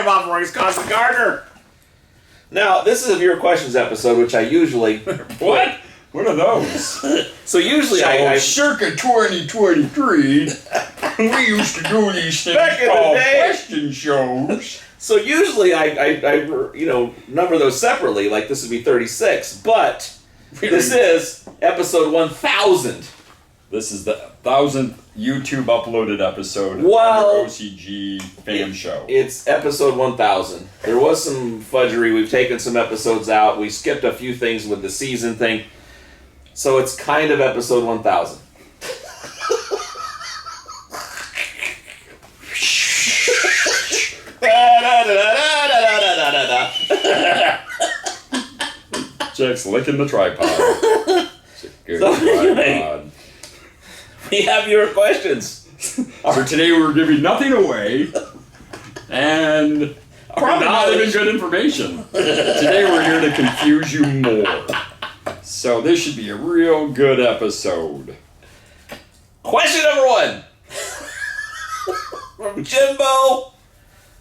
him off for his constant gardener. Now, this is a viewer questions episode, which I usually... What? What are those? So usually I circa 2023, we used to do these things back in called the day question shows. So usually I number those separately, like this would be 36, but this is episode 1000. This is the 1000th YouTube uploaded episode of the OCGFAM show. It's episode 1000. There was some fudgery. We've taken some episodes out. We skipped a few things with the season thing. So it's kind of episode 1000. Jack's licking the tripod. Good So tripod. anyway, we have your questions. So today we're giving nothing away, and probably not even good information. Today we're here to confuse you more. So this should be a real good episode. Question number 1 from Jimbo.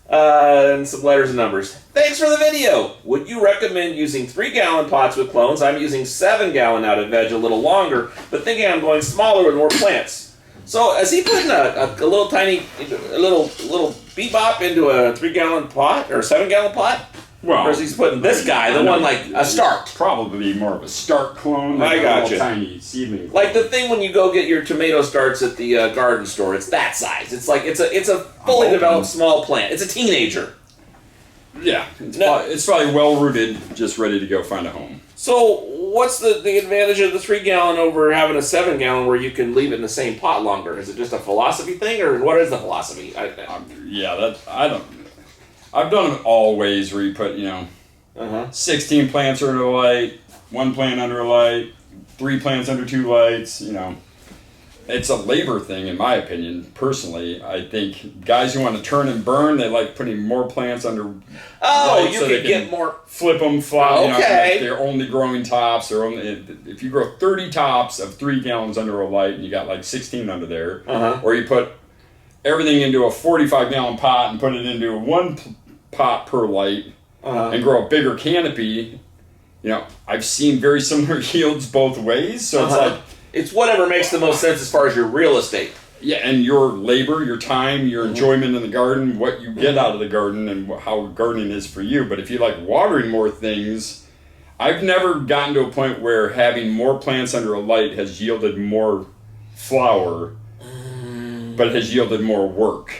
And some letters and numbers. Thanks for the video. Would you recommend using 3-gallon pots with clones? I'm using 7-gallon out of veg a little longer, but thinking I'm going smaller with more plants. So is he putting a little tiny, a little bebop into a 3-gallon pot or a 7-gallon pot? Well, or is he putting this guy, the one like a start? Probably more of a start clone. I got you. Tiny seedling. Like the thing when you go get your tomato starts at the garden store. It's that size. It's like it's a fully developed small plant. It's a teenager. Yeah, it's probably well rooted, just ready to go find a home. So what's the advantage of the 3-gallon over having a 7-gallon where you can leave it in the same pot longer? Is it just a philosophy thing, or what is the philosophy? I've done it all ways where you put 16 plants under a light, 1 plant under a light, 3 plants under 2 lights. It's a labor thing, in my opinion. Personally, I think guys who want to turn and burn, they like putting more plants under. You so can get more. Flip them flat. Okay. They're only growing tops. If you grow 30 tops of 3 gallons under a light, and you got like 16 under there, or you put everything into a 45-gallon pot and put it into 1 pot per light, and grow a bigger canopy. I've seen very similar yields both ways. So it's like. It's whatever makes the most sense as far as your real estate. Yeah, and your labor, your time, your enjoyment in the garden, what you get out of the garden, and how gardening is for you. But if you like watering more things, I've never gotten to a point where having more plants under a light has yielded more flower, but it has yielded more work.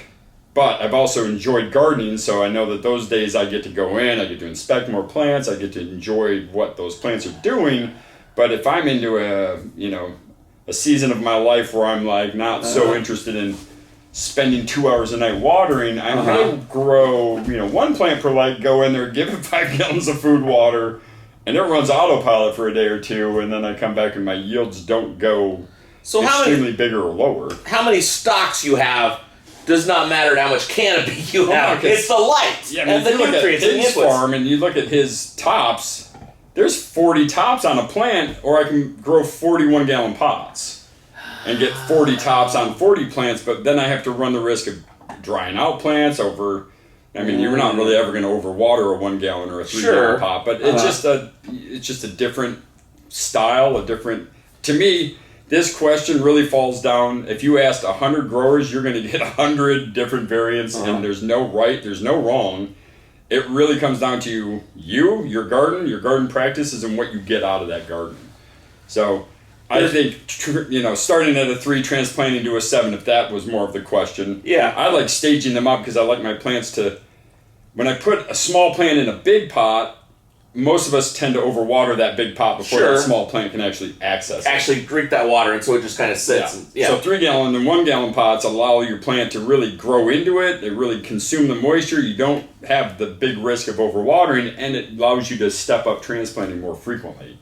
But I've also enjoyed gardening, so I know that those days I get to go in, I get to inspect more plants, I get to enjoy what those plants are doing. But if I'm into a season of my life where I'm like not so interested in spending 2 hours a night watering, I'm going to grow 1 plant per light, go in there, give it 5 gallons of food water, and it runs autopilot for a day or two, and then I come back and my yields don't go extremely bigger or lower. How many stalks you have does not matter how much canopy you have. It's the light and the nutrients and the inputs. His farm and you look at his tops. There's 40 tops on a plant, or I can grow 41-gallon pots and get 40 tops on 40 plants, but then I have to run the risk of drying out plants over. You're not really ever going to overwater a 1-gallon or a 3-gallon pot, but it's just a different style, to me, this question really falls down. If you asked 100 growers, you're going to get 100 different variants, and there's no right, there's no wrong. It really comes down to your garden practices, and what you get out of that garden. So I think, starting at a 3, transplanting to a 7, if that was more of the question. Yeah. I like staging them up because I like my plants to, when I put a small plant in a big pot, most of us tend to overwater that big pot before that small plant can actually access it. Actually drink that water, and so it just kind of sits. Yeah. So 3-gallon and 1-gallon pots allow your plant to really grow into it. They really consume the moisture. You don't have the big risk of overwatering, and it allows you to step up transplanting more frequently.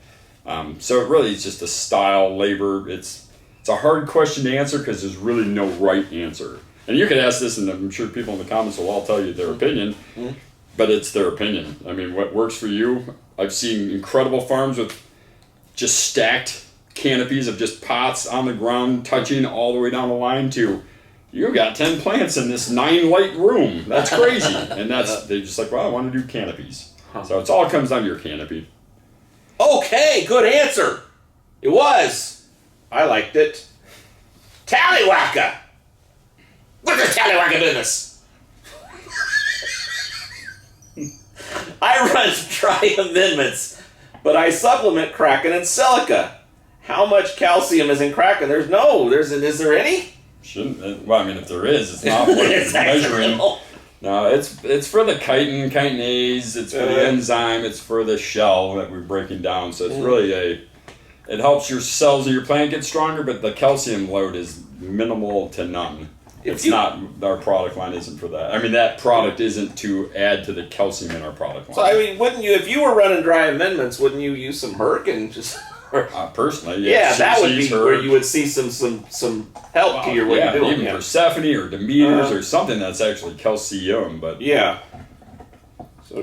So it really is just a style, labor. It's a hard question to answer because there's really no right answer. And you could ask this, and I'm sure people in the comments will all tell you their opinion. But it's their opinion. What works for you? I've seen incredible farms with just stacked canopies of just pots on the ground, touching all the way down the line, to you got 10 plants in this 9-light room. That's crazy. And they're just like, well, I want to do canopies. So it all comes down to your canopy. Okay, good answer. It was. I liked it. Tallywhacker. What's the Tallywhacker business? I run dry amendments, but I supplement Kraken and silica. How much calcium is in Kraken? Is there any? Shouldn't. Well, I mean, if there is, it's not what it's measuring. No, it's for the chitinase, it's for the enzyme, it's for the shell that we're breaking down. So it's really it helps your cells of your plant get stronger, but the calcium load is minimal to none. Our product line isn't for that. I mean, that product isn't to add to the calcium in our product line. So, I mean, wouldn't you, if you were running dry amendments, wouldn't you use some Herc and just... Personally, yeah, that would be where you would see some help to what you're doing. Even Persephone or Demeters or something that's actually calcium, but yeah. So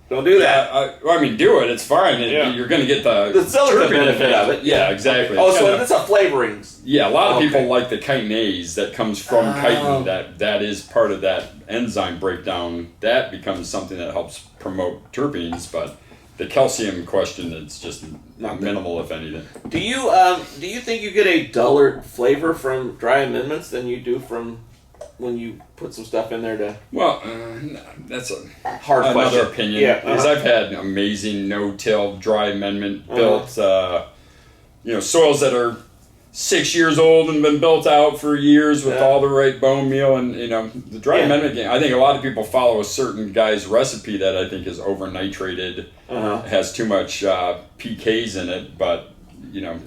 don't do that. I mean, do it. It's fine. You're going to get the silica benefit of it. Yeah, exactly. Oh, so it's a flavoring. Yeah, a lot of people like the chitinase that comes from chitin. That is part of that enzyme breakdown. That becomes something that helps promote terpenes, but the calcium question is just minimal, if anything. Do you think you get a duller flavor from dry amendments than you do from when you put some stuff in there to? Well, that's another question. Opinion. Yeah, because I've had amazing no-till dry amendment built, soils that are 6 years old and been built out for years with all the right bone meal, and the dry amendment game. I think a lot of people follow a certain guy's recipe that I think is over nitrated, has too much PKs in it, but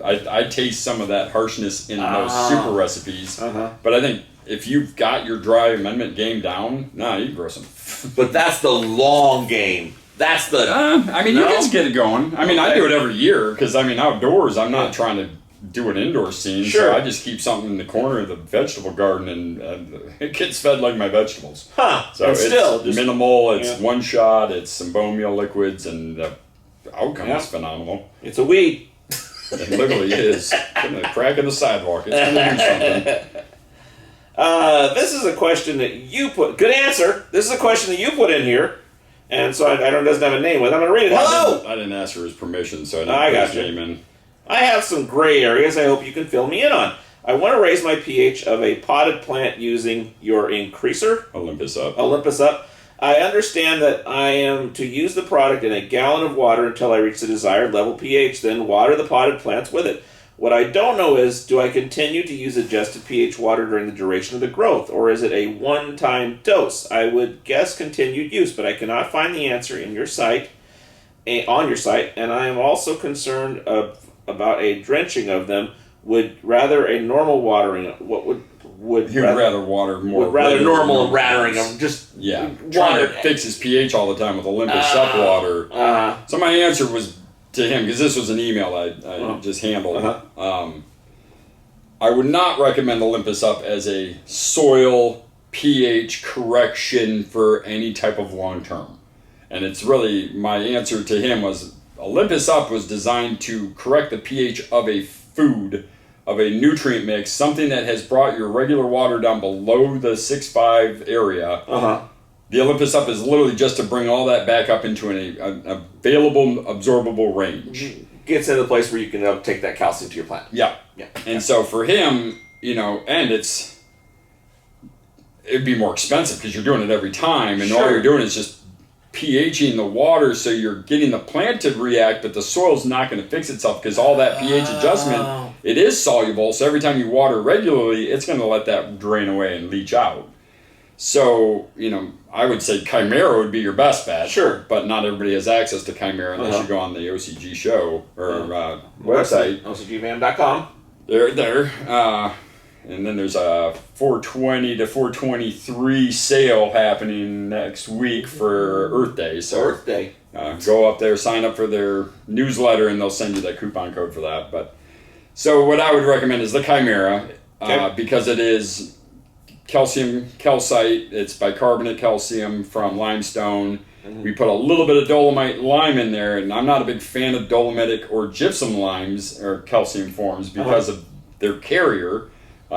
I taste some of that harshness in those super recipes. But I think if you've got your dry amendment game down, you can grow some. But that's the long game. That's the. You can get it going. I mean, I do it every year because outdoors, I'm not trying to do an indoor scene, so I just keep something in the corner of the vegetable garden, and it gets fed like my vegetables. So it's still minimal. It's one shot. It's some bone meal liquids, and the outcome is phenomenal. It's a weed. It literally is. Putting a crack in the sidewalk. It's going to do something. This is a question that you put. Good answer. This is a question that you put in here, and so I don't. It doesn't have a name with. I'm going to read it. Hello. I didn't ask for his permission, so I didn't put his name in. I have some gray areas I hope you can fill me in on. I want to raise my pH of a potted plant using your increaser. Olympus Up. I understand that I am to use the product in a gallon of water until I reach the desired level pH, then water the potted plants with it. What I don't know is, do I continue to use adjusted pH water during the duration of the growth, or is it a one-time dose? I would guess continued use, but I cannot find the answer on your site, and I am also concerned about a drenching of them. Would rather a normal watering. What would you'd rather water more? Would rather normal watering them. Just trying to fix his pH all the time with Olympus Up water. So my answer was to him, because this was an email I just handled. I would not recommend Olympus Up as a soil pH correction for any type of long term. And it's really, my answer to him was, Olympus Up was designed to correct the pH of a food, of a nutrient mix, something that has brought your regular water down below the 6.5 area. The Olympus Up is literally just to bring all that back up into an available, absorbable range. Gets into the place where you can take that calcium to your plant. Yeah. And so for him, and it'd be more expensive because you're doing it every time, and all you're doing is just pHing the water, so you're getting the plant to react, but the soil's not going to fix itself because all that pH adjustment, it is soluble, so every time you water regularly, it's going to let that drain away and leach out. So, I would say Chimera would be your best bet. Sure. But not everybody has access to Chimera unless you go on the OCG show or website. OCGFAM.com. They're there. And then there's a 420 to 423 sale happening next week for Earth Day. So Earth Day. Go up there, sign up for their newsletter, and they'll send you that coupon code for that. But so what I would recommend is the Chimera, because it is calcium calcite. It's bicarbonate calcium from limestone. We put a little bit of dolomite lime in there, and I'm not a big fan of dolomitic or gypsum limes or calcium forms because of their carrier.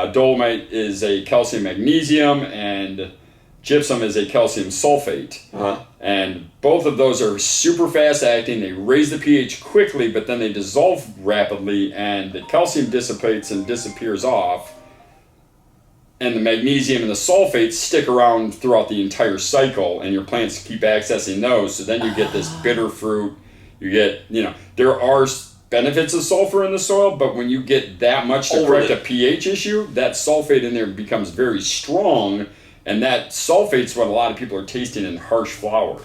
Dolomite is a calcium magnesium, and gypsum is a calcium sulfate. And both of those are super fast acting. They raise the pH quickly, but then they dissolve rapidly, and the calcium dissipates and disappears off. And the magnesium and the sulfates stick around throughout the entire cycle, and your plants keep accessing those. So then you get this bitter fruit. You get, there are benefits of sulfur in the soil, but when you get that much to correct a pH issue, that sulfate in there becomes very strong, and that sulfate's what a lot of people are tasting in harsh flour.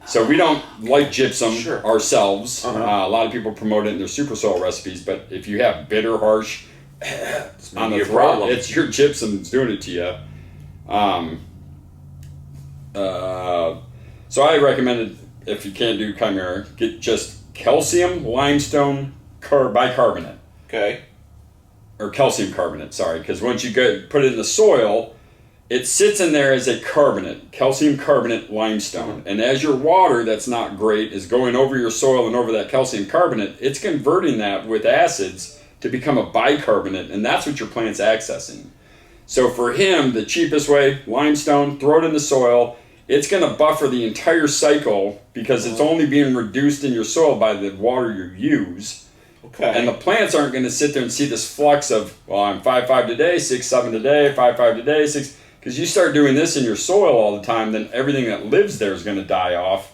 So we don't like gypsum ourselves. A lot of people promote it in their super soil recipes, but if you have bitter, harsh, on the problem, it's your gypsum that's doing it to you. So I recommend, if you can't do Chimera, get just calcium limestone bicarbonate. Okay. Or calcium carbonate, sorry, because once you put it in the soil, it sits in there as a carbonate, calcium carbonate limestone. And as your water that's not great is going over your soil and over that calcium carbonate, it's converting that with acids to become a bicarbonate, and that's what your plant's accessing. So for him, the cheapest way, limestone, throw it in the soil. It's going to buffer the entire cycle because it's only being reduced in your soil by the water you use. Okay. And the plants aren't going to sit there and see this flux of, well, I'm 5.5 today, 6.7 today, 5.5 today, 6. Because you start doing this in your soil all the time, then everything that lives there is going to die off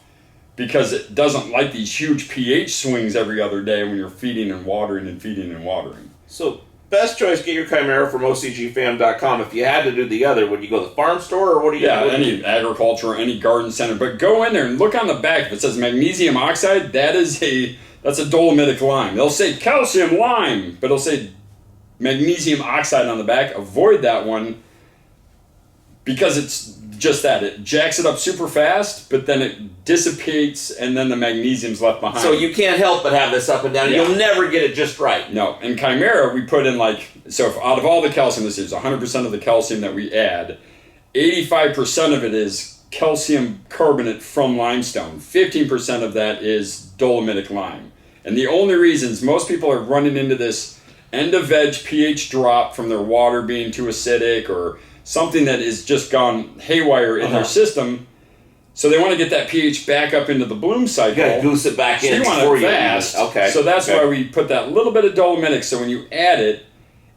because it doesn't like these huge pH swings every other day when you're feeding and watering and feeding and watering. So, best choice, get your Chimera from OCGFAM.com. If you had to do the other, would you go to the farm store, or what do you do? Yeah, any agriculture, any garden center. But go in there and look on the back. If it says magnesium oxide, that's a dolomitic lime. They'll say calcium lime, but it'll say magnesium oxide on the back. Avoid that one because it's just that. It jacks it up super fast, but then it dissipates, and then the magnesium's left behind. So you can't help but have this up and down. Yeah. You'll never get it just right. No. In Chimera, we put in so if out of all the calcium, this is 100% of the calcium that we add, 85% of it is calcium carbonate from limestone. 15% of that is dolomitic lime. And the only reasons most people are running into this end of veg pH drop from their water being too acidic or something that is just gone haywire in their system, so they want to get that pH back up into the bloom cycle. You gotta goose it back in. You want it fast. Okay. So that's why we put that little bit of dolomitic, so when you add it,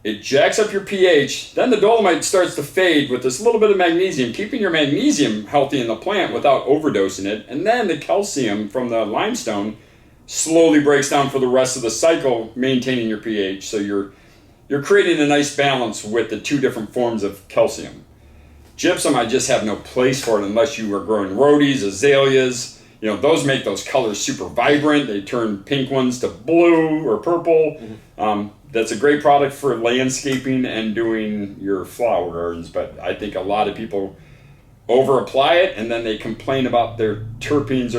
it jacks up your pH, then the dolomite starts to fade with this little bit of magnesium, keeping your magnesium healthy in the plant without overdosing it, and then the calcium from the limestone slowly breaks down for the rest of the cycle, maintaining your pH, so you're creating a nice balance with the two different forms of calcium. Gypsum, I just have no place for it unless you are growing rhodies, azaleas. Those make those colors super vibrant. They turn pink ones to blue or purple. That's a great product for landscaping and doing your flower gardens, but I think a lot of people over-apply it, and then they complain about their terpenes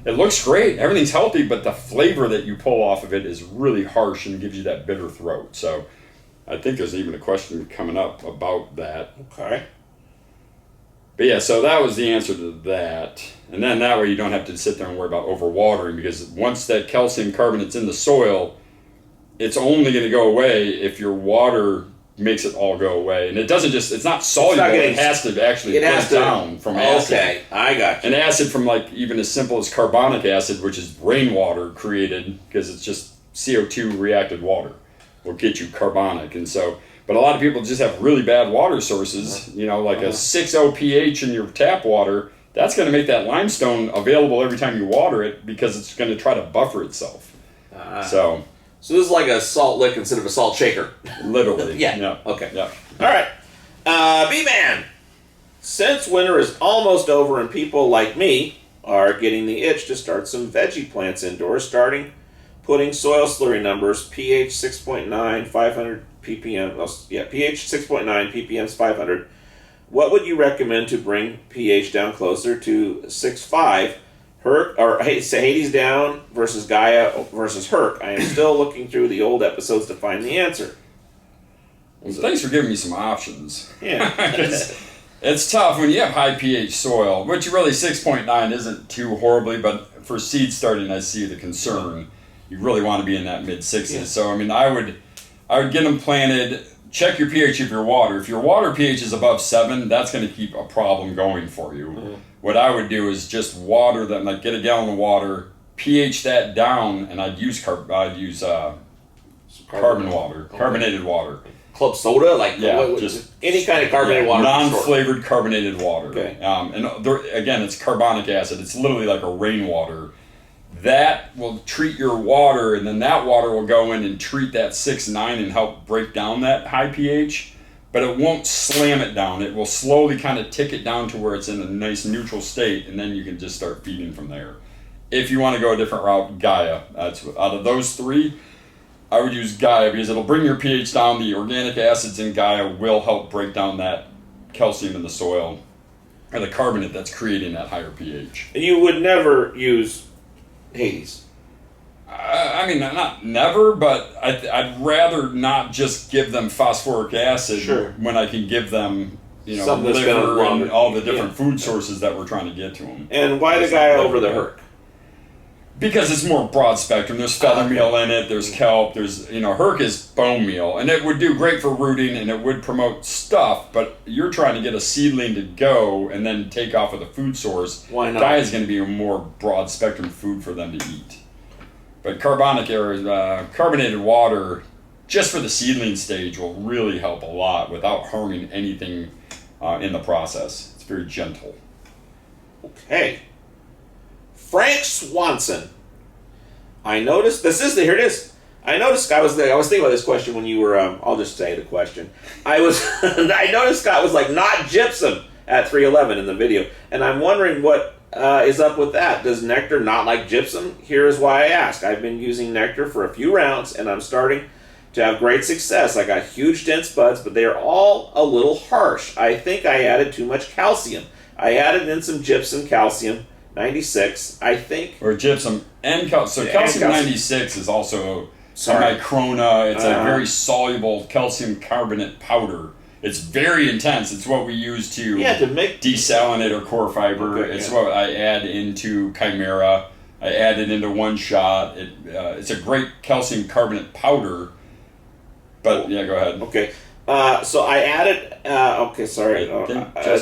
it looks great, everything's healthy, but the flavor that you pull off of it is really harsh and gives you that bitter throat. So I think there's even a question coming up about that. Okay. But yeah, so that was the answer to that. And then that way you don't have to sit there and worry about overwatering, because once that calcium carbonate's in the soil, it's only going to go away if your water makes it all go away. And it's not soluble, it has to actually break down from acid. Okay, I got you. And acid from even as simple as carbonic acid, which is rainwater created, because it's just CO2 reacted water, will get you carbonic. And so, but a lot of people just have really bad water sources, like a 6.0 pH in your tap water. That's going to make that limestone available every time you water it, because it's going to try to buffer itself. So this is like a salt lick instead of a salt shaker. Literally. Yeah. Okay. Yeah. All right. B-Man, since winter is almost over and people like me are getting the itch to start some veggie plants indoors, putting soil slurry numbers, pH 6.9, 500 ppm, pH 6.9, ppm's 500. What would you recommend to bring pH down closer to 6.5? Hades down versus Gaia versus Herc. I am still looking through the old episodes to find the answer. Well, thanks for giving me some options. Yeah. It's tough when you have high pH soil, which really 6.9 isn't too horribly, but for seed starting, I see the concern. You really want to be in that mid-60s. Yeah. So, I would get them planted check your pH of your water. If your water pH is above 7, that's going to keep a problem going for you. What I would do is just water them, like get a gallon of water, pH that down, and I'd use carbonated water. Club soda, like just any kind of carbonated water. Non-flavored carbonated water. Okay. Again, it's carbonic acid. It's literally like a rainwater. That will treat your water, and then that water will go in and treat that 6-9 and help break down that high pH. But it won't slam it down. It will slowly kind of tick it down to where it's in a nice neutral state, and then you can just start feeding from there. If you want to go a different route, Gaia. That's out of those 3. I would use Gaia because it'll bring your pH down. The organic acids in Gaia will help break down that calcium in the soil, or the carbonate that's creating that higher pH. You would never use Hades. I mean, not never, but I'd rather not just give them phosphoric acid when I can give them, liver and all the different food sources that we're trying to get to them. And why the Gaia over the Herc? Because it's more broad spectrum. There's feather meal in it, there's kelp, there's, Herc is bone meal, and it would do great for rooting and it would promote stuff, but you're trying to get a seedling to go and then take off with a food source. Why not? Gaia is going to be a more broad spectrum food for them to eat. But carbonated water, just for the seedling stage, will really help a lot without harming anything in the process. It's very gentle. Okay. Frank Swanson. I noticed, here it is. I noticed, I was thinking about this question when you were, I'll just say the question. I noticed Scott was like, not gypsum at 311 in the video. And I'm wondering what is up with that. Does nectar not like gypsum? Here is why I ask. I've been using nectar for a few rounds and I'm starting to have great success. I got huge dense buds, but they are all a little harsh. I think I added too much calcium. I added in some gypsum, calcium 96, I think. Or gypsum and calcium. So calcium 96 is also microna. It's a very soluble calcium carbonate powder. It's very intense. It's what we use to make desalinate our core fiber. It's what I add into Chimera. I add it into One Shot. It's a great calcium carbonate powder. But go ahead. Okay. So I added.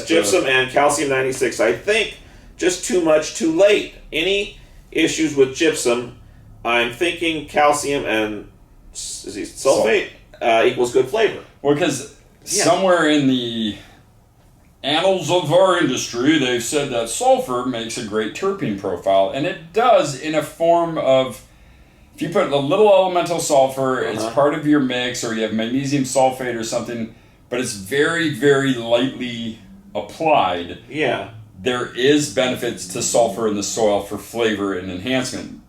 Gypsum and calcium 96. I think just too much, too late. Any issues with gypsum? I'm thinking calcium and sulfate equals good flavor. Well, because somewhere in the annals of our industry, they've said that sulfur makes a great terpene profile, and it does in a form of, if you put a little elemental sulfur, it's part of your mix, or you have magnesium sulfate or something, but it's very, very lightly applied. Yeah. There is benefits to sulfur in the soil for flavor and enhancement.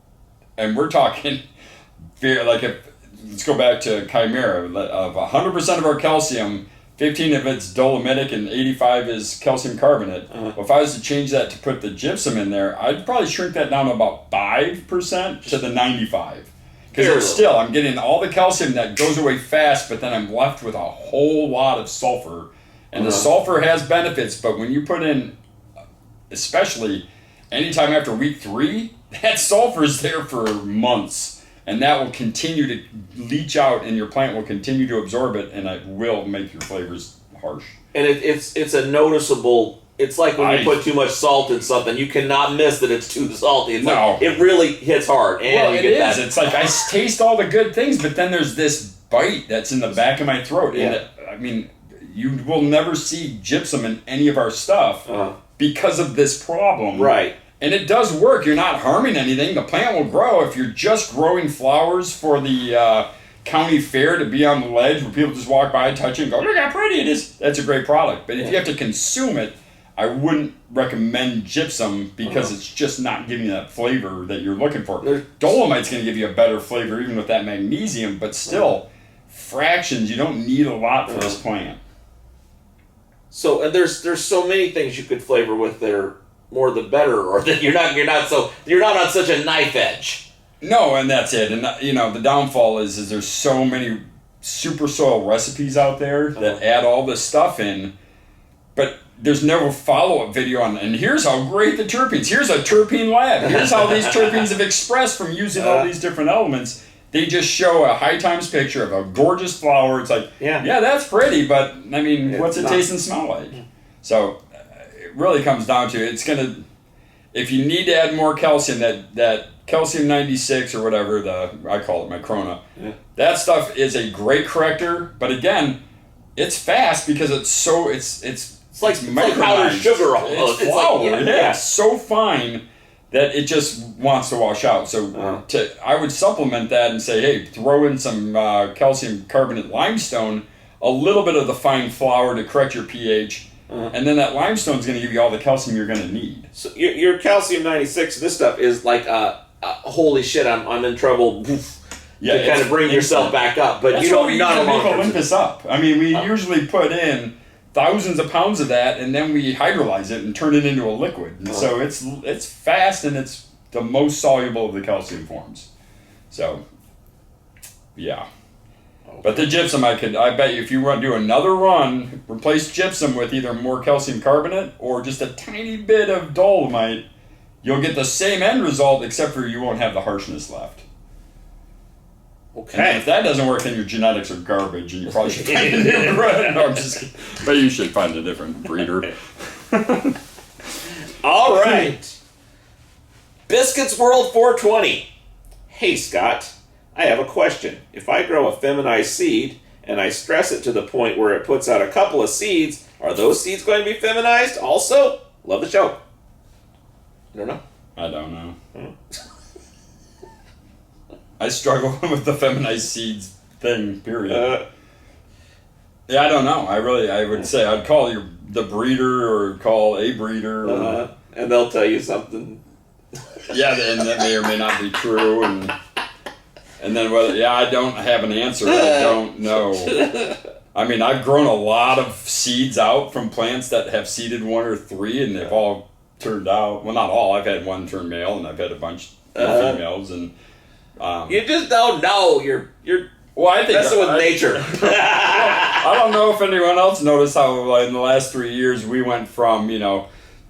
And we're talking, let's go back to Chimera. Of 100% of our calcium, 15 of it's dolomitic and 85 is calcium carbonate. Well, if I was to change that to put the gypsum in there, I'd probably shrink that down to about 5% to the 95. Because still, I'm getting all the calcium that goes away fast, but then I'm left with a whole lot of sulfur. And the sulfur has benefits, but when you put in, especially anytime after week 3, that sulfur is there for months, and that will continue to leach out, and your plant will continue to absorb it, and it will make your flavors harsh. And it's a noticeable. It's like when you put too much salt in something, you cannot miss that it's too salty. It's it really hits hard. And it is. It's like I taste all the good things, but then there's this bite that's in the back of my throat. Yeah. And you will never see gypsum in any of our stuff because of this problem. Right. And it does work. You're not harming anything. The plant will grow. If you're just growing flowers for the county fair to be on the ledge where people just walk by, touch it, and go, look how pretty it is, that's a great product. But if you have to consume it, I wouldn't recommend gypsum because it's just not giving you that flavor that you're looking for. Dolomite's going to give you a better flavor even with that magnesium, but still, fractions, you don't need a lot for this plant. So, and there's so many things you could flavor with their more the better, or that you're not on such a knife edge. No, and that's it. And the downfall is there's so many super soil recipes out there that add all this stuff in, but there's never follow-up video on. And here's how great the terpenes. Here's a terpene lab. Here's how these terpenes have expressed from using all these different elements. they just show a high times picture of a gorgeous flower. It's like, yeah, that's pretty, but I mean, what's it taste and smell like? So it really comes down to it's gonna. If you need to add more calcium, that calcium 96 or whatever I call it my Corona, that stuff is a great corrector. But again, it's fast because it's like powdered sugar almost. It's flour. It's so fine that it just wants to wash out. So I would supplement that and say, hey, throw in some calcium carbonate limestone, a little bit of the fine flour to correct your pH. And then that limestone is going to give you all the calcium you're going to need. So your calcium 96, this stuff is like, holy shit, I'm in trouble. To kind of bring yourself back up, but that's you don't make Olympus up. I mean, we usually put in thousands of pounds of that, and then we hydrolyze it and turn it into a liquid. And so it's fast, and it's the most soluble of the calcium forms. So, yeah. But the gypsum, I bet you if you do another run, replace gypsum with either more calcium carbonate or just a tiny bit of dolomite, you'll get the same end result, except for you won't have the harshness left. Okay. And if that doesn't work, then your genetics are garbage, and you probably should find a new breed. No, I'm just kidding. But you should find a different breeder. All right. Biscuits World 420. Hey, Scott. I have a question. If I grow a feminized seed and I stress it to the point where it puts out a couple of seeds, are those seeds going to be feminized also? Love the show. I don't know. I don't know. I struggle with the feminized seeds thing, period. Yeah, I don't know. I would say I'd call the breeder or call a breeder. And they'll tell you something. Yeah, and that may or may not be true. And then, I don't have an answer. I don't know. I mean, I've grown a lot of seeds out from plants that have seeded 1 or 3, and they've all turned out. Well, not all. I've had one turn male, and I've had a bunch of females. And you just don't know. You're I think messing with nature. I don't know if anyone else noticed how in the last 3 years we went from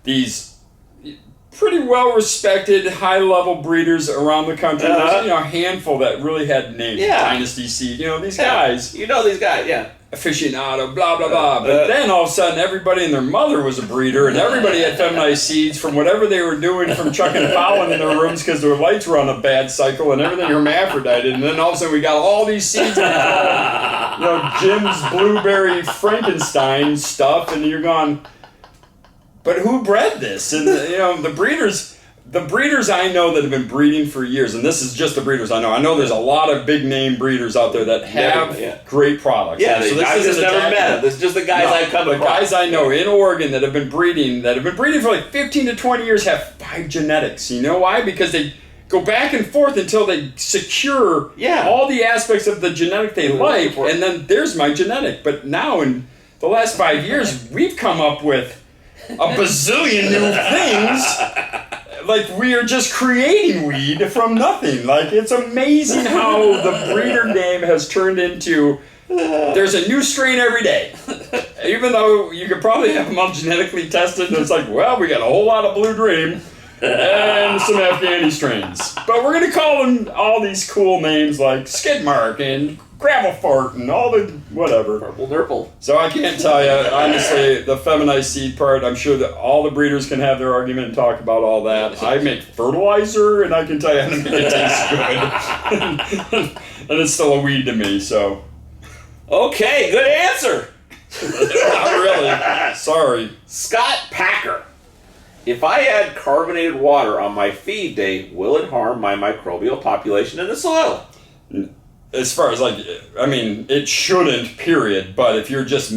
these pretty well-respected, high-level breeders around the country. There's a handful that really had names. Dynasty Seed, these guys. You know these guys, yeah. Aficionado, blah, blah, blah. But then all of a sudden, everybody and their mother was a breeder, and everybody had feminized seeds from whatever they were doing from chucking pollen in their rooms because their lights were on a bad cycle, and everything hermaphrodited. And then all of a sudden, we got all these seeds, Jim's Blueberry Frankenstein stuff, and you're going... But who bred this? And the breeders I know that have been breeding for years, and this is just the breeders I know. I know there's a lot of big name breeders out there that have great products. Yeah, so I've just never met them. This is just the guys I've come across. The guys I know in Oregon that have been breeding for like 15 to 20 years have 5 genetics. You know why? Because they go back and forth until they secure all the aspects of the genetic they like, and then there's my genetic. But now in the last 5 years, we've come up with a bazillion new things. Like, we are just creating weed from nothing. Like, it's amazing how the breeder game has turned into there's a new strain every day. Even though you could probably have them all genetically tested, and it's like, well, we got a whole lot of Blue Dream and some Afghani strains. But we're going to call them all these cool names like Skidmark and Gravel Fart and all the whatever. Purple Nurple. So I can't tell you, honestly, the feminized seed part, I'm sure that all the breeders can have their argument and talk about all that. I make fertilizer, and I can tell you how to make it taste good. And it's still a weed to me, so. Okay, good answer. Not really. Sorry. Scott Packer. If I add carbonated water on my feed day, will it harm my microbial population in the soil? As far as it shouldn't, period. But if you're just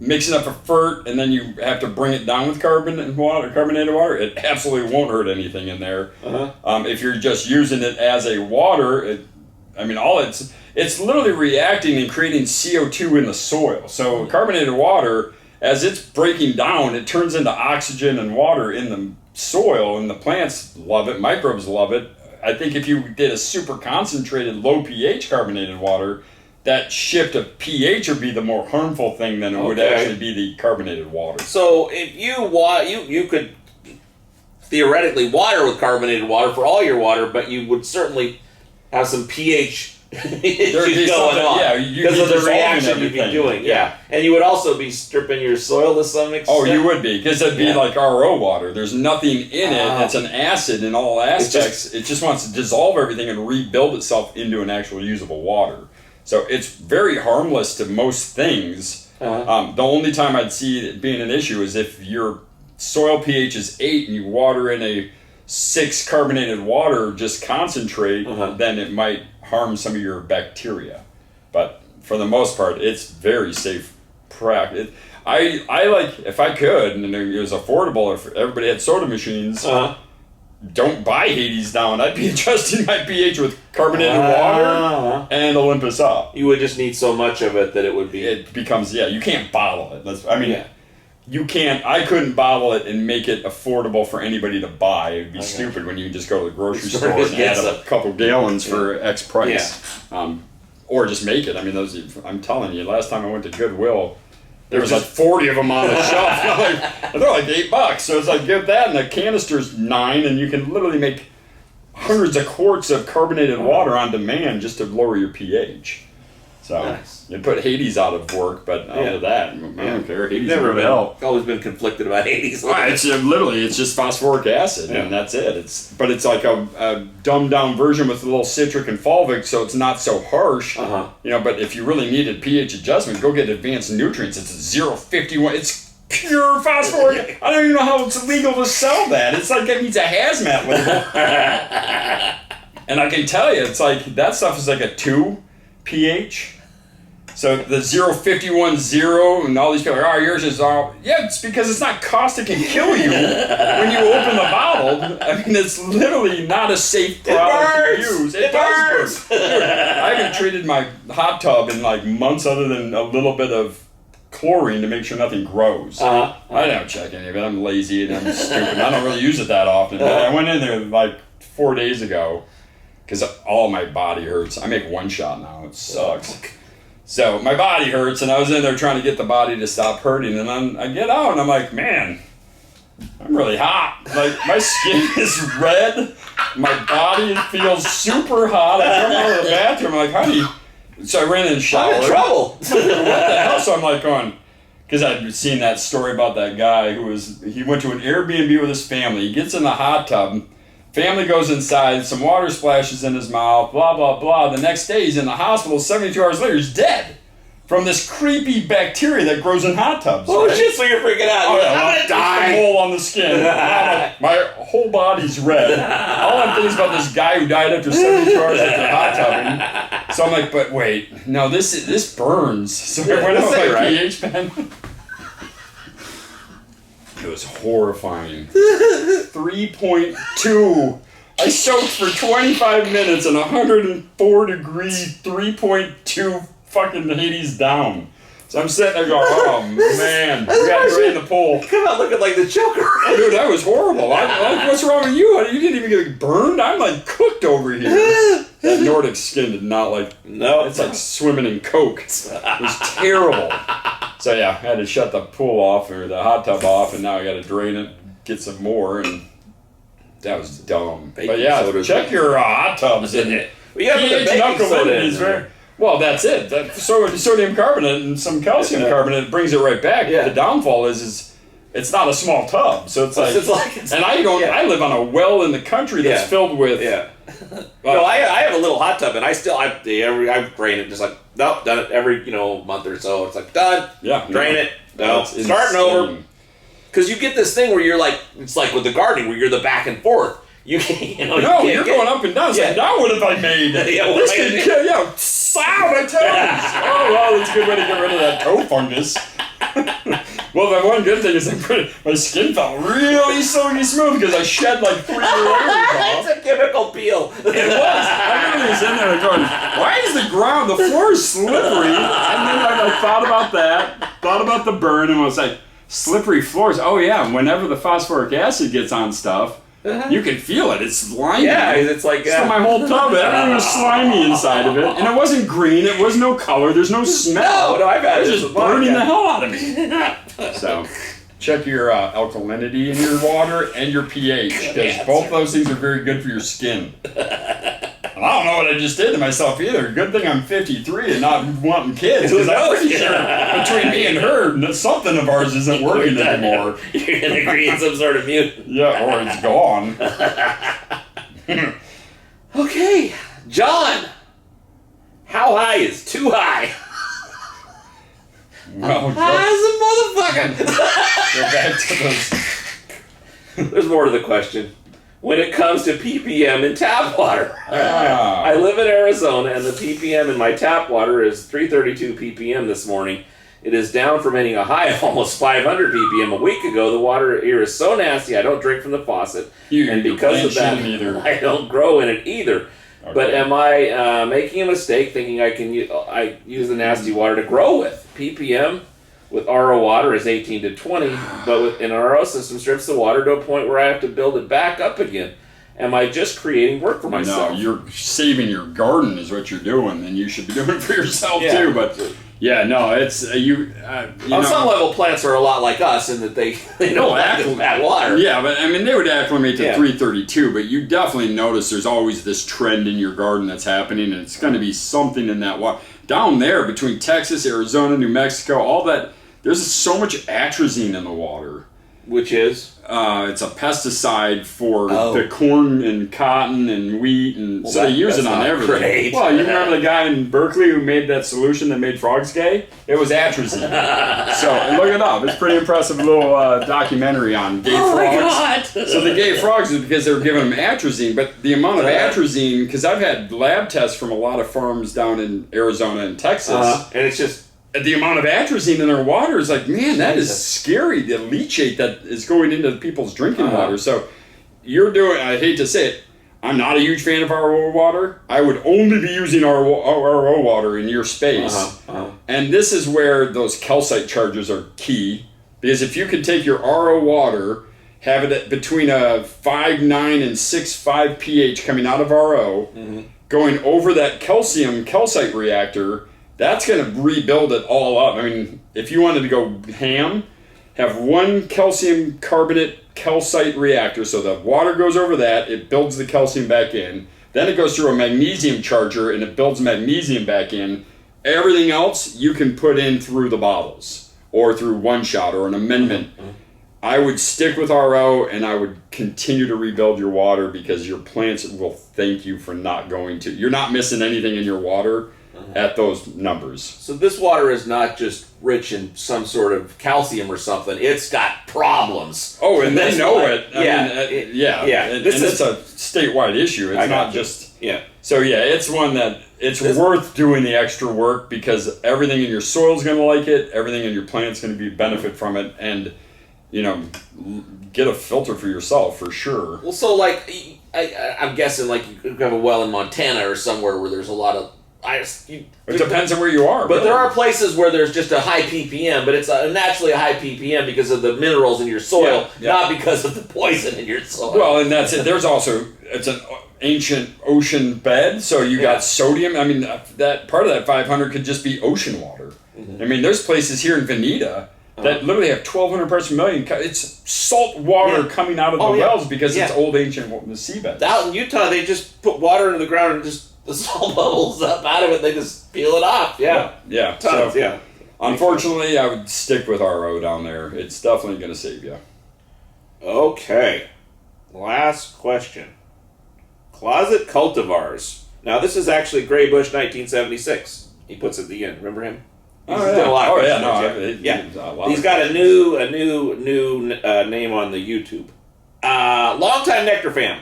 mixing up a fert and then you have to bring it down with carbonated water, it absolutely won't hurt anything in there. If you're just using it as a water, it's literally reacting and creating CO2 in the soil. So carbonated water, as it's breaking down, it turns into oxygen and water in the soil, and the plants love it, microbes love it. I think if you did a super concentrated low pH carbonated water, that shift of pH would be the more harmful thing than it would actually be the carbonated water. So if you could theoretically water with carbonated water for all your water, but you would certainly have some pH it's just going on. Yeah, because of the reaction you'd be doing. Yeah. And you would also be stripping your soil to some extent. Oh, you would be, because it'd be like RO water. There's nothing in it. It's an acid in all aspects. It just wants to dissolve everything and rebuild itself into an actual usable water. So it's very harmless to most things. The only time I'd see it being an issue is if your soil pH is 8 and you water in a 6 carbonated water, just concentrate, then it might harm some of your bacteria. But for the most part, it's very safe practice. I like, if I could, and it was affordable, if everybody had soda machines, don't buy Hades down. I'd be adjusting my pH with carbonated water and Olympus up. You would just need so much of it that it would be... It becomes, you can't bottle it. You can't, I couldn't bottle it and make it affordable for anybody to buy. It'd be stupid when you can just go to the grocery store and add a couple gallons for X price. Or just make it. I mean, I'm telling you, last time I went to Goodwill, there was like 40 of them on the shelf. They're like $8. So it's like, get that, and the canister's $9, and you can literally make hundreds of quarts of carbonated water on demand just to lower your pH. So you put Hades out of work, but other that, I don't care. Hades never help. Always been conflicted about Hades. It's literally just phosphoric acid, and that's it. But it's like a dumbed down version with a little citric and fulvic, so it's not so harsh. But if you really needed pH adjustment, go get Advanced Nutrients. It's 0.51. It's pure phosphoric. I don't even know how it's illegal to sell that. It's like it needs a hazmat label. And I can tell you, it's like that stuff is like a 2 pH. So the 0.51 and all these people are, yours is all... Yeah, it's because it's not caustic and kill you when you open the bottle. I mean, it's literally not a safe product to use. It does burn. Dude, I haven't treated my hot tub in like months other than a little bit of chlorine to make sure nothing grows. I don't check any of it. I'm lazy and I'm stupid. I don't really use it that often. But I went in there like 4 days ago because all my body hurts. I make one shot now. It sucks. So my body hurts, and I was in there trying to get the body to stop hurting, and I get out, and I'm like, man, I'm really hot. Like, my skin is red, my body feels super hot. I come out of the bathroom, I'm like, honey. So I ran in the shower. I'm in trouble. What the hell? So I'm like going, because I'd seen that story about that guy he went to an Airbnb with his family. He gets in the hot tub. Family goes inside, some water splashes in his mouth, blah, blah, blah. The next day, he's in the hospital. 72 hours later, he's dead from this creepy bacteria that grows in hot tubs. Oh, shit, so you're freaking out. Oh, yeah, I'm going to die. A hole on the skin. My whole body's red. All I'm thinking is about this guy who died after 72 hours after hot tubbing. So I'm like, but wait, no, this burns. So I went out my pH pen. It was horrifying. 3.2. I soaked for 25 minutes in 104 degrees, 3.2 fucking Hades down. So I'm sitting there going, oh man, we got to get in the pool. Come out looking like the Joker. Oh, dude, that was horrible. What's wrong with you? You didn't even get burned? I'm like cooked over here. That Nordic skin did not like, no. It's like swimming in Coke. It was terrible. So yeah, I had to shut the pool off or the hot tub off, and now I got to drain it, get some more, and that was dumb. But yeah, check your hot tubs and pH knuckle is very. Well, that's it. Sodium carbonate and some calcium carbonate brings it right back. The downfall is it's not a small tub, so it's like and I live on a well in the country that's filled with. No, I have a little hot tub, and I drain it just like done it every month or so. It's like done. Drain it. No, starting over. Because you get this thing where you're like, it's like with the gardening where you're the back and forth. You're going up and down. So now what have I made? This can kill. Sow my toes. Oh well, that's a good way to get rid of that toe fungus. Well, the one good thing is my skin felt really silky smooth because I shed like 3 layers off. It's a chemical peel. It was. I really was in there going, why is the floor is slippery? And then I thought about that, thought about the burn, and was like, slippery floors. Oh yeah, whenever the phosphoric acid gets on stuff, you can feel it. It's slimy. Yeah, it's like... So my whole tub, everything was slimy inside of it. And it wasn't green. It was no color. There's no smell. No, I've had it. It was just burning the hell out of me. So, check your alkalinity in your water and your pH. Because both those things are very good for your skin. I don't know what I just did to myself either. Good thing I'm 53 and not wanting kids, because I'm pretty sure between me and her, something of ours isn't working anymore. You're going to create some sort of mutant. Yeah, or it's gone. Okay, John. How high is too high? Well, high as a motherfucker. go back to those. There's more to the question. When it comes to ppm in tap water. Ah. I live in Arizona, and the ppm in my tap water is 332 ppm this morning. It is down from hitting a high of almost 500 ppm a week ago. The water here is so nasty, I don't drink from the faucet. And because of that, I don't grow in it either. Okay. But am I making a mistake thinking I can use the nasty water to grow with? ppm with RO water is 18 to 20, but an RO system strips the water to a point where I have to build it back up again. Am I just creating work for myself? No, you're saving your garden is what you're doing, and you should be doing it for yourself too. But yeah, no, it's you on some level, plants are a lot like us in that they don't like the bad water. Yeah, but I mean, they would acclimate to 332, but you definitely notice there's always this trend in your garden that's happening, and it's going to be something in that water. Down there, between Texas, Arizona, New Mexico, all that, there's so much atrazine in the water. Which is? It's a pesticide for the corn and cotton and wheat, and so they use it on everything. Great. Well, you remember the guy in Berkeley who made that solution that made frogs gay? It was atrazine. So look it up. It's a pretty impressive little documentary on gay frogs. My God. So the gay frogs is because they were giving them atrazine, but the amount of atrazine, because I've had lab tests from a lot of farms down in Arizona and Texas, and it's just the amount of atrazine in their water is like, man, that is scary. The leachate that is going into people's drinking water. So you're doing, I hate to say it, I'm not a huge fan of RO water. I would only be using RO water in your space. And this is where those calcite charges are key. Because if you can take your RO water, have it at between a 5.9 and 6.5 pH coming out of RO, going over that calcite reactor, that's going to rebuild it all up. I mean, if you wanted to go ham, have one calcium carbonate calcite reactor, so the water goes over that, it builds the calcium back in, then it goes through a magnesium charger and it builds magnesium back in. Everything else you can put in through the bottles or through one shot or an amendment. I would stick with RO, and I would continue to rebuild your water, because your plants will thank you for not going to. You're not missing anything in your water at those numbers. So this water is not just rich in some sort of calcium or something. It's got problems. Oh, and they know it. I mean, And it's a statewide issue. It's not just... Yeah. So yeah, it's one that it's worth doing the extra work, because everything in your soil is going to like it. Everything in your plant's going to be benefit from it. And, you know, get a filter for yourself for sure. Well, so like, I'm guessing like you have a well in Montana or somewhere where there's a lot of... It depends on where you are. But there are places where there's just a high ppm, but it's naturally a high ppm because of the minerals in your soil, not because of the poison in your soil. Well, and that's it. There's also, it's an ancient ocean bed, so you got sodium. I mean, that part of that 500 could just be ocean water. I mean, there's places here in Veneta that literally have 1,200 parts per million. It's salt water coming out of the wells because it's old ancient seabeds. Out in Utah, they just put water into the ground and just the salt bubbles up out of it. They just peel it off. Yeah. Tons, so, unfortunately, I would stick with RO down there. It's definitely going to save you. Okay. Last question. Closet cultivars. Now, this is actually Gray Bush 1976. He puts it at the end. Remember him? He's done a lot of He's got a new name on the YouTube. Longtime Nectar Fam.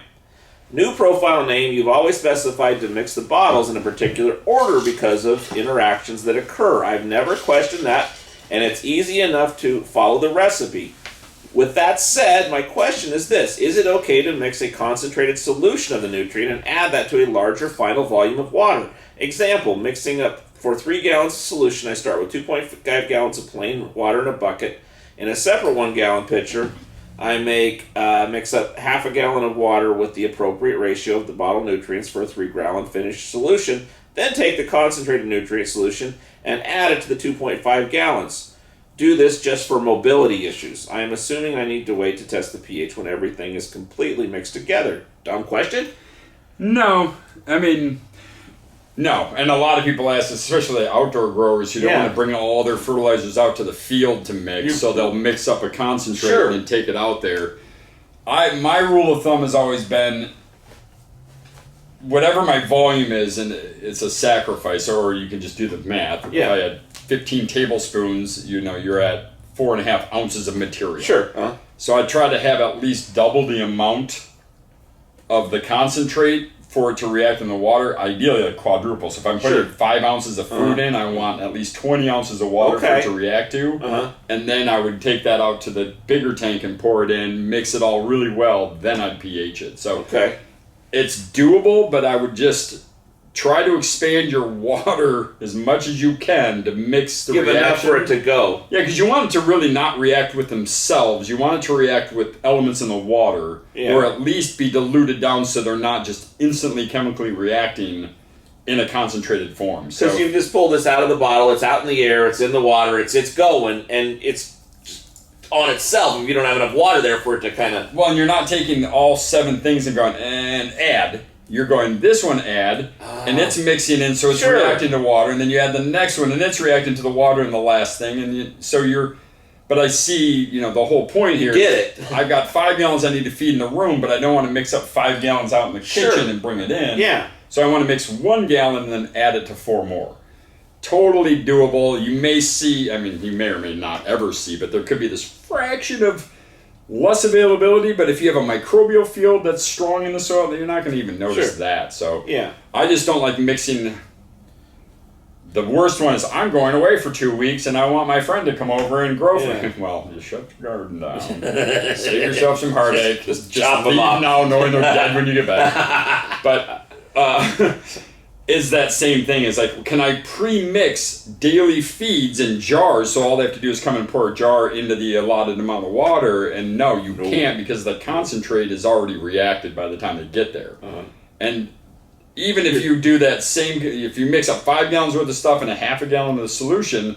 New profile name. You've always specified to mix the bottles in a particular order because of interactions that occur. I've never questioned that, and it's easy enough to follow the recipe. With that said, my question is this. Is it okay to mix a concentrated solution of the nutrient and add that to a larger final volume of water? Example, mixing up for 3 gallons of solution, I start with 2.5 gallons of plain water in a bucket. In a separate 1 gallon pitcher, I mix up half a gallon of water with the appropriate ratio of the bottle nutrients for a 3 gallon finished solution. Then take the concentrated nutrient solution and add it to the 2.5 gallons. Do this just for mobility issues. I am assuming I need to wait to test the pH when everything is completely mixed together. Dumb question? No, I mean, no. And a lot of people ask, especially outdoor growers who don't want to bring all their fertilizers out to the field to mix, so they'll mix up a concentrate and take it out there. My rule of thumb has always been, whatever my volume is, and it's a sacrifice, or you can just do the math. Yeah. If I had 15 tablespoons, you're at 4.5 ounces of material. Sure. So I try to have at least double the amount of the concentrate for it to react in the water, ideally like quadruple. So if I'm putting 5 ounces of food in, I want at least 20 ounces of water for it to react to. And then I would take that out to the bigger tank and pour it in, mix it all really well, then I'd pH it. So it's doable, but I would just try to expand your water as much as you can to mix the reaction. Give enough for it to go. Yeah, because you want it to really not react with themselves. You want it to react with elements in the water, or at least be diluted down so they're not just instantly chemically reacting in a concentrated form. Because you just pull this out of the bottle, it's out in the air, it's in the water, it's going, and it's on itself if you don't have enough water there for it to kind of... Well, and you're not taking all 7 things and going, and add. You're going, this one add, and it's mixing in, so it's reacting to water, and then you add the next one, and it's reacting to the water in the last thing, and but I see, the whole point here. You get it. I've got 5 gallons I need to feed in the room, but I don't want to mix up 5 gallons out in the kitchen and bring it in. Yeah. So I want to mix 1 gallon and then add it to 4 more. Totally doable. You may see, you may or may not ever see, but there could be this fraction of less availability, but if you have a microbial field that's strong in the soil, then you're not going to even notice that. So I just don't like mixing. The worst one is I'm going away for 2 weeks and I want my friend to come over and grow for me. Well, you shut your garden down. Save yourself some heartache. Just leave now knowing they're dead when you get back. But is that same thing. Is like, can I pre-mix daily feeds in jars so all they have to do is come and pour a jar into the allotted amount of water? And no, you can't, because the concentrate is already reacted by the time they get there. And even if you do that if you mix up 5 gallons worth of stuff and a half a gallon of the solution,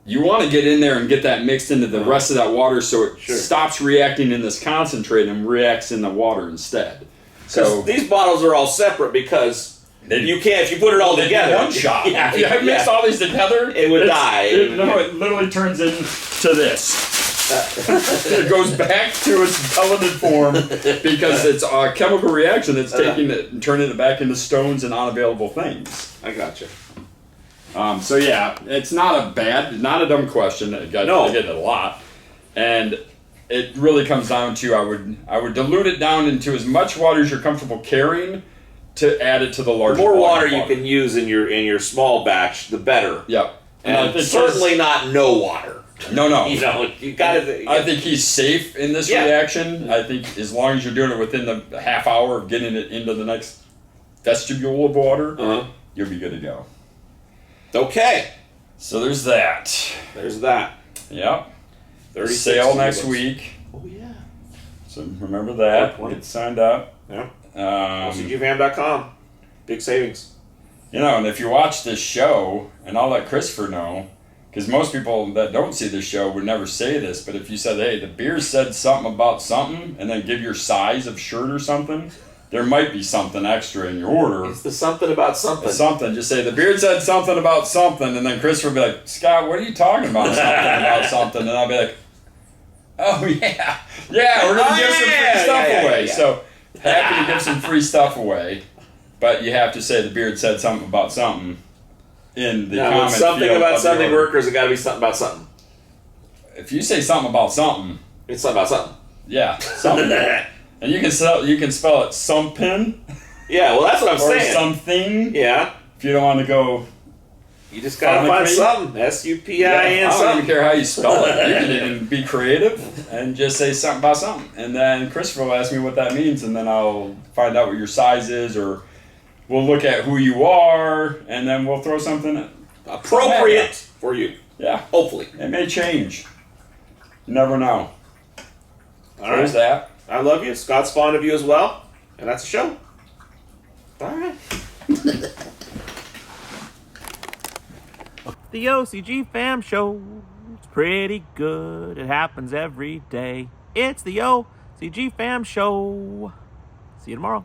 you want to get in there and get that mixed into the rest of that water so it stops reacting in this concentrate and reacts in the water instead. So these bottles are all separate because... You can't, if you put it all together. One shot. If you mix all these together, it would die. It literally turns into this. It goes back to its pelleted form because it's a chemical reaction that's taking it and turning it back into stones and unavailable things. I gotcha. So yeah, it's not a dumb question. I get it a lot. And it really comes down to, I would dilute it down into as much water as you're comfortable carrying, to add it to the larger. The more water you can use in your small batch, the better. Yep. And certainly not no water. No. You gotta. I think he's safe in this reaction. I think as long as you're doing it within the half hour of getting it into the next vestibule of water, you'll be good to go. Okay. So there's that. Yep. 36 sale next week. Oh yeah. So remember that. Get signed up. Yeah. OCGFAM.com. Big savings. And if you watch this show, and I'll let Christopher know, because most people that don't see this show would never say this, but if you said, hey, the beer said something about something, and then give your size of shirt or something, there might be something extra in your order. It's the something about something. Something. Just say, the beard said something about something, and then Christopher will be like, Scott, what are you talking about? Something about something. And I'll be like, oh, yeah. Yeah, we're going to give some free stuff away. Yeah. So... happy to give some free stuff away, but you have to say the beard said something about something in the comment something field about something workers, it got to be something about something. If you say something about something, it's something about something. Yeah, something. And you can spell it something. Yeah, well that's what I'm saying. Or something. Yeah. If you don't want to go. You just gotta find something. S-U-P-I-N I something. don't even care how you spell it. You can even be creative and just say something about something. And then Christopher will ask me what that means, and then I'll find out what your size is, or we'll look at who you are, and then we'll throw something appropriate for you. Yeah. Hopefully. It may change. You never know. All right. That. I love you. Scott's fond of you as well. And that's the show. All right. The OCGFAM show. It's pretty good. It happens every day. It's the OCGFAM show. See you tomorrow.